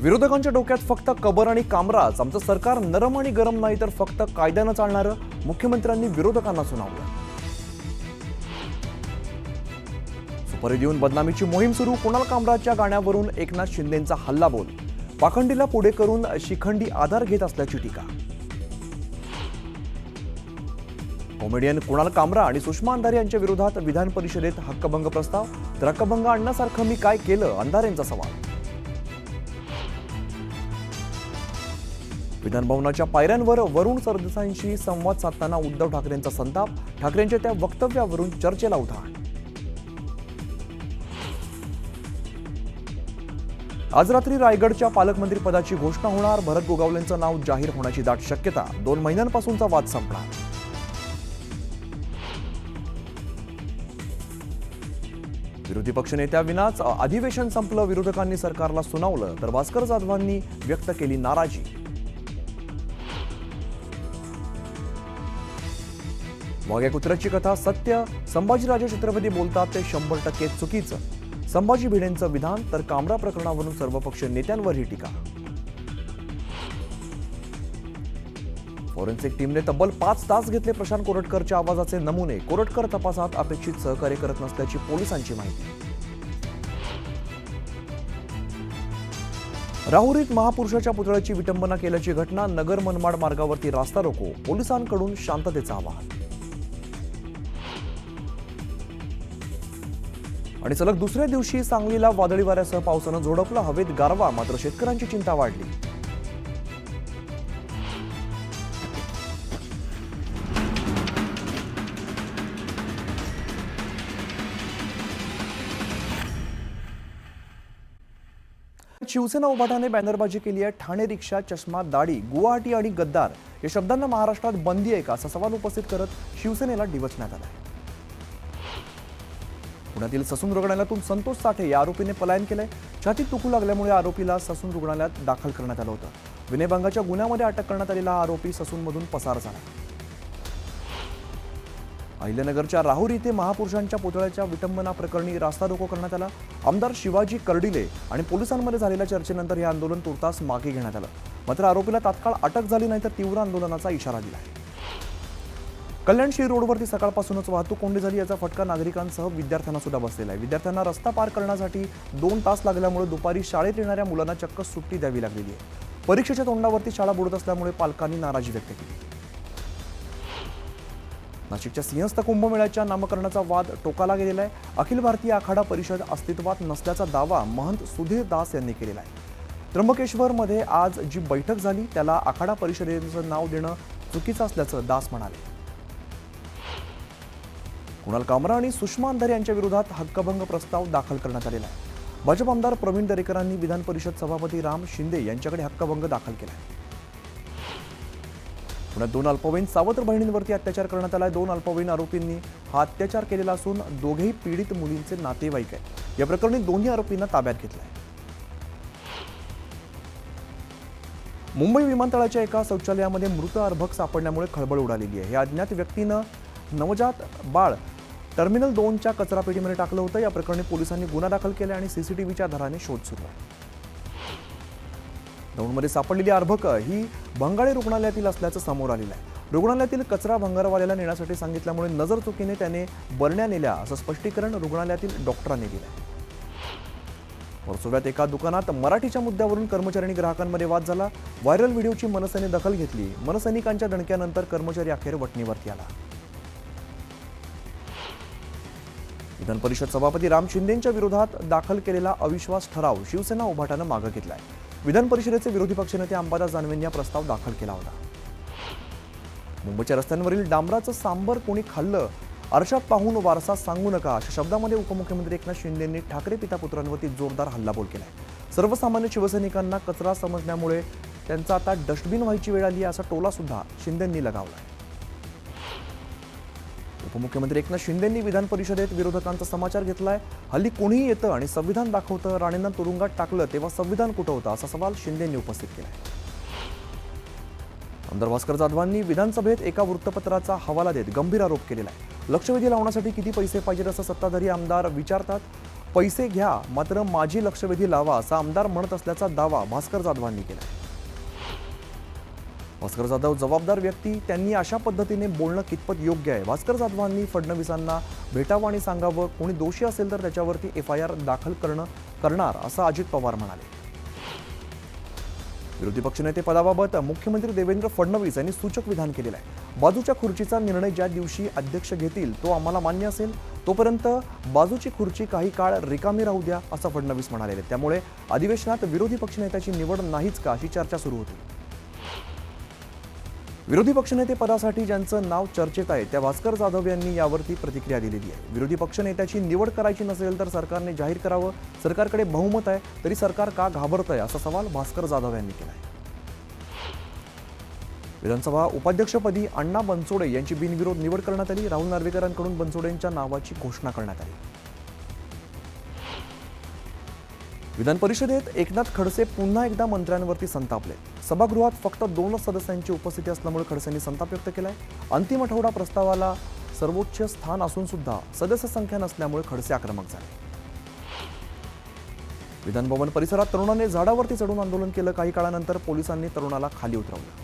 विरोधकांच्या डोक्यात फक्त कबर आणि कामराज, आमचं सरकार नरम आणि गरम नाही तर फक्त कायद्यानं चालणारं, मुख्यमंत्र्यांनी विरोधकांना सुनावलं. सुपारी देऊन बदनामीची मोहीम सुरू, कुणाल कामराजच्या गाण्यावरून एकनाथ शिंदेंचा हल्लाबोल, पाखंडीला पुढे करून शिखंडी आधार घेत असल्याची टीका. कॉमेडियन कुणाल कामरा आणि सुषमा अंधारे यांच्या विरोधात विधान परिषदेत हक्कभंग प्रस्ताव, तर हक्कभंग आणण्यासारखं मी काय केलं, अंधारेंचा सवाल. विधानभवनाच्या पायऱ्यांवर वरुण सरदेसाईंशी संवाद साधताना उद्धव ठाकरेंचा संताप, ठाकरेंच्या त्या वक्तव्यावरून चर्चेला उधाण. आज रात्री रायगडच्या पालकमंत्री पदाची घोषणा होणार, भरत गोगावलेंचं नाव जाहीर होण्याची दाट शक्यता, 2 महिन्यांपासूनचा वाद संपणार. विरोधी पक्षनेत्याविनाच अधिवेशन संपलं, विरोधकांनी सरकारला सुनावलं, तर भास्कर जाधवांनी व्यक्त केली नाराजी. वाघ्या कुत्र्याची कथा सत्य, संभाजीराजे छत्रपती बोलतात ते 100% चुकीचं, संभाजी भिडेंचं विधान, तर कामरा प्रकरणावरून सर्वपक्षीय नेत्यांवर ही टीका. फॉरेन्सिक टीमने तब्बल 5 तास घेतले प्रशांत कोरटकरच्या आवाजाचे नमुने, कोरटकर तपासात अपेक्षित सहकार्य करत नसल्याची पोलिसांची माहिती. राहुरीत महापुरुषाच्या पुतळ्याची विटंबना केल्याची घटना, नगर मनमाड मार्गावरती रास्ता रोको, पोलिसांकडून शांततेचं आवाहन. आणि सलग दुसऱ्या दिवशी सांगलीला वादळी वाऱ्यासह पावसानं झोडपलं, हवेत गारवा, मात्र शेतकऱ्यांची चिंता वाढली. शिवसेना उभाटाने बॅनरबाजी केली आहे. ठाणे रिक्षा, चष्मा, दाढी, गुवाहाटी आणि गद्दार या शब्दांना महाराष्ट्रात बंदी आहे का, असा सवाल उपस्थित करत शिवसेनेला डिवचण्यात आला. पुण्यातील ससून रुग्णालयातून संतोष साठे या आरोपीने पलायन केलंय. छातीत तुकू लागल्यामुळे आरोपीला ससून रुग्णालयात दाखल करण्यात आलं होतं. विनयभंगाच्या गुन्ह्यामध्ये अटक करण्यात आलेला हा आरोपी ससूनमधून पसार झाला. अहिल्यानगरच्या राहुरी येथे महापुरुषांच्या पुतळ्याच्या विटंबना प्रकरणी रास्ता रोको करण्यात आला. आमदार शिवाजी कर्डिले आणि पोलिसांमध्ये झालेल्या चर्चेनंतर हे आंदोलन तुर्तास मागे घेण्यात आलं. मात्र आरोपीला तात्काळ अटक झाली नाही तर तीव्र आंदोलनाचा इशारा दिला आहे. कल्याणशी रोडवरती सकाळपासूनच वाहतूक कोंडी झाली, याचा फटका नागरिकांसह विद्यार्थ्यांना सुद्धा बसलेला आहे. विद्यार्थ्यांना रस्ता पार करण्यासाठी 2 तास लागल्यामुळे दुपारी शाळेत येणाऱ्या मुलांना चक्क सुट्टी द्यावी लागलेली आहे. परीक्षेच्या तोंडावरती शाळा बुडत असल्यामुळे पालकांनी नाराजी व्यक्त केली. नाशिकच्या सिंहस्थ कुंभमेळ्याच्या नामकरणाचा वाद टोकाला गेलेला आहे. अखिल भारतीय आखाडा परिषद अस्तित्वात नसल्याचा दावा महंत सुधीर दास यांनी केलेला आहे. त्र्यंबकेश्वरमध्ये आज जी बैठक झाली त्याला आखाडा परिषदेचं नाव देणं चुकीचं असल्याचं दास म्हणाले. कुणाल कामरा आणि सुषमा अंधारे यांच्या विरोधात हक्कभंग प्रस्ताव दाखल करण्यात आलेला आहे. भाजप आमदार प्रवीण दरेकरांनी विधान परिषद सभापती राम शिंदे यांच्याकडे हक्कभंग दाखल केला आहे. पुण्यात 2 अल्पवयीन सावत्र बहिणींवरती अत्याचार करण्यात आलाय. 2 अल्पवयीन आरोपींनी हा अत्याचार केलेला असून दोघेही पीडित मुलींचे नातेवाईक आहेत. या प्रकरणी दोन्ही आरोपींना ताब्यात घेतलंय. मुंबई विमानतळाच्या एका शौचालयामध्ये मृत अर्भक सापडल्यामुळे खळबळ उडालेली आहे. या अज्ञात व्यक्तीनं नवजात बाळ टर्मिनल 2च्या कचरापेटीमध्ये टाकलं होतं. या प्रकरणी पोलिसांनी गुन्हा दाखल केला आणि सीसीटीव्हीच्या आधाराने शोध सुरू आहे. दौंडमध्ये सापडलेली अर्भक ही भंगाळे रुग्णालयातील असल्याचं समोर आलेलं आहे. रुग्णालयातील कचरा भंगारवाल्याला नेण्यासाठी सांगितल्यामुळे नजर चुकीने त्याने बरण्या नेल्या, असं स्पष्टीकरण रुग्णालयातील डॉक्टरांनी दिलं. वर्सोव्यात एका दुकानात मराठीच्या मुद्द्यावरून कर्मचारी आणि ग्राहकांमध्ये वाद झाला. व्हायरल व्हिडिओची मनसेने दखल घेतली. मनसैनिकांच्या दणक्यानंतर कर्मचारी अखेर वठणीवरती आला. विधान परिषद सभापती राम शिंदेंच्या विरोधात दाखल केलेला अविश्वास ठराव शिवसेना उभाटानं मागे घेतलाय. विधान परिषदेचे विरोधी पक्षनेते अंबादास दानवेंनी हा प्रस्ताव दाखल केला होता. मुंबईच्या रस्त्यांवरील डांबराचं सांबर कोणी खाल्लं, आरशात पाहून वारसा सांगू नका, अशा शब्दामध्ये उपमुख्यमंत्री एकनाथ शिंदेंनी ठाकरे पिता पुत्रांवरती जोरदार हल्लाबोल केलाय. सर्वसामान्य शिवसैनिकांना कचरा समजण्यामुळे त्यांचा आता डस्टबिन व्हायची वेळ आली, असा टोला सुद्धा शिंदेंनी लगावलाय. उपमुख्यमंत्री एकनाथ शिंदेंनी विधान परिषदेत विरोधकांचा समाचार घेतलाय. हल्ली कोणीही येतं आणि संविधान दाखवतं, राणेंना तुरुंगात टाकलं तेव्हा संविधान कुठं होतं, असा सवाल शिंदेंनी उपस्थित केलाय. आमदार भास्कर जाधवांनी विधानसभेत एका वृत्तपत्राचा हवाला देत गंभीर आरोप केलेला आहे. लक्षवेधी लावण्यासाठी किती पैसे पाहिजेत असं सत्ताधारी आमदार विचारतात. पैसे घ्या मात्र माझी लक्षवेधी लावा असा आमदार म्हणत असल्याचा दावा भास्कर जाधवांनी केला. भास्कर जाधव जबाबदार व्यक्ती, त्यांनी अशा पद्धतीने बोलणं कितपत योग्य आहे? भास्कर जाधवांनी फडणवीसांना भेटावं आणि सांगावं, कोणी दोषी असेल तर त्याच्यावरती FIR दाखल करणार असं अजित पवार म्हणाले. विरोधी पक्षनेते पदाबाबत मुख्यमंत्री देवेंद्र फडणवीस यांनी सूचक विधान केलेलं आहे. बाजूच्या खुर्चीचा निर्णय ज्या दिवशी अध्यक्ष घेतील तो आम्हाला मान्य असेल, तोपर्यंत बाजूची खुर्ची काही काळ रिकामी राहू द्या असं फडणवीस म्हणाले. त्यामुळे अधिवेशनात विरोधी पक्षनेत्याची निवड नाहीच का अशी चर्चा सुरू होती. विरोधी पक्षनेते पदासाठी ज्यांचं नाव चर्चेत आहे त्या भास्कर जाधव यांनी यावरती प्रतिक्रिया दिलेली आहे. विरोधी पक्षनेत्याची निवड करायची नसेल तर सरकारने जाहीर करावं, सरकारकडे बहुमत आहे तरी सरकार का घाबरतंय असा सवाल भास्कर जाधव यांनी केला आहे. विधानसभा उपाध्यक्षपदी अण्णा बनसोडे यांची बिनविरोध निवड करण्यात आली. राहुल नार्वेकरांकडून बनसोडेंच्या नावाची घोषणा करण्यात आली. विधान परिषदेत एकनाथ खडसे पुन्हा एकदा मंत्र्यांवरती संतापले. सभागृहात फक्त 2 सदस्यांची उपस्थिती असल्यामुळे खडसेंनी संताप व्यक्त केलाय. अंतिम आठवडा प्रस्तावाला सर्वोच्च स्थान असून सुद्धा सदस्य संख्या नसल्यामुळे खडसे आक्रमक झाले. विधानभवन परिसरात तरुणाने झाडावरती चढून आंदोलन केलं. काही काळानंतर पोलिसांनी तरुणाला खाली उतरवलं.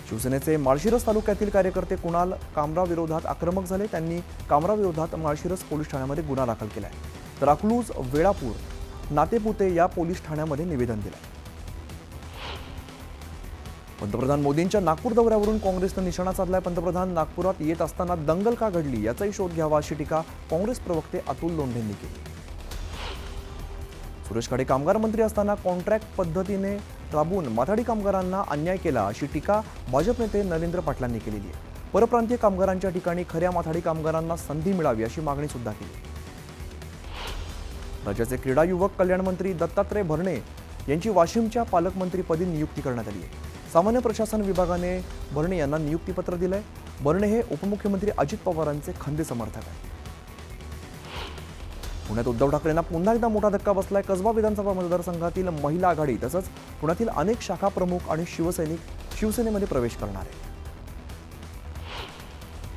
शिवसेनेचे माळशिरस तालुक्यातील कार्यकर्ते कुणाल कामरा विरोधात आक्रमक झाले. त्यांनी कामरा विरोधात माळशिरस पोलीस ठाण्यामध्ये गुन्हा दाखल केलाय. तर अकलूज, वेळापूर, नातेपुते या पोलीस ठाण्यामध्ये निवेदन दिलंय. पंतप्रधान मोदींच्या नागपूर दौऱ्यावरून काँग्रेसनं निशाणा साधलाय. पंतप्रधान नागपुरात येत असताना दंगल का घडली याचाही शोध घ्यावा अशी टीका काँग्रेस प्रवक्ते अतुल लोंढेंनी केली. सुरेश खाडे कामगार मंत्री असताना कॉन्ट्रॅक्ट पद्धतीने राबवून माथाडी कामगारांना अन्याय केला अशी टीका भाजप नेते नरेंद्र पाटलांनी केलेली आहे. परप्रांतीय कामगारांच्या ठिकाणी खऱ्या माथाडी कामगारांना संधी मिळावी अशी मागणी सुद्धा केली. राज्याचे क्रीडा युवक कल्याण मंत्री दत्तात्रय भरणे यांची वाशिमच्या पालकमंत्रीपदी नियुक्ती करण्यात आली आहे. सामान्य प्रशासन विभागाने भरणे यांना नियुक्तीपत्र दिलंय. भरणे हे उपमुख्यमंत्री अजित पवारांचे खंदे समर्थक आहेत. पुण्यात उद्धव ठाकरेंना पुन्हा एकदा मोठा धक्का बसलाय. कसबा विधानसभा मतदारसंघातील महिला आघाडी तसंच पुण्यातील अनेक शाखा प्रमुख आणि शिवसैनिक शिवसेनेमध्ये प्रवेश करणार आहेत.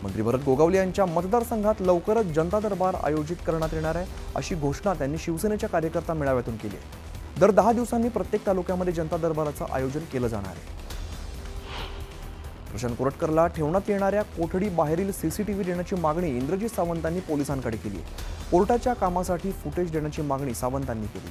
मंत्री भरत गोगावले यांच्या मतदारसंघात लवकरच जनता दरबार आयोजित करण्यात येणार आहे अशी घोषणा त्यांनी शिवसेनेच्या कार्यकर्ता मेळाव्यातून केली आहे. दर 10 दिवसांनी प्रत्येक तालुक्यामध्ये जनता दरबाराचं आयोजन केलं जाणार आहे. प्रशांत कोरटकरला ठेवण्यात येणाऱ्या कोठडी बाहेरील CCTV देण्याची मागणी इंद्रजित सावंतांनी पोलिसांकडे केली आहे. कोर्टाच्या कामासाठी फुटेज देण्याची मागणी सावंतांनी केली.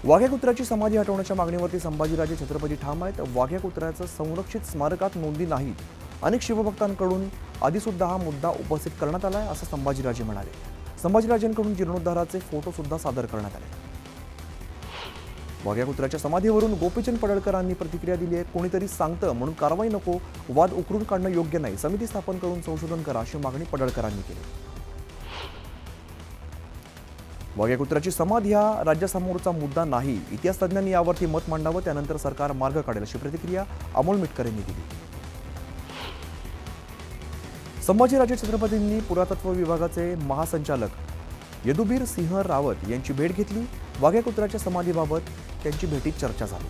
वाघ्या कुत्र्याची समाधी हटवण्याच्या मागणीवरती संभाजीराजे छत्रपती ठाम आहेत. वाघ्या कुत्र्याचं संरक्षित स्मारकात नोंदी नाहीत. अनेक शिवभक्तांकडून आधीसुद्धा हा मुद्दा उपस्थित करण्यात आलाय असं संभाजीराजे म्हणाले. संभाजीराजेंकडून जीर्णोद्धाराचे फोटो सुद्धा सादर करण्यात आले. वाघ्या कुत्र्याच्या समाधीवरून गोपीचंद पडळकरांनी प्रतिक्रिया दिली आहे. कोणीतरी सांगतं म्हणून कारवाई नको, वाद उकरून काढणं योग्य नाही, समिती स्थापन करून संशोधन करा अशी मागणी पडळकरांनी केली. वाघ्या कुत्र्याची समाधी हा राज्यासमोरचा मुद्दा नाही. इतिहास तज्ज्ञांनी यावरती मत मांडावं, त्यानंतर सरकार मार्ग काढेल अशी प्रतिक्रिया अमोल मिटकर यांनी दिली. संभाजीराजे छत्रपतींनी पुरातत्व विभागाचे महासंचालक यदुबीर सिंह रावत यांची भेट घेतली. वाघ्या कुत्र्याच्या समाधीबाबत त्यांची भेटीत चर्चा झाली.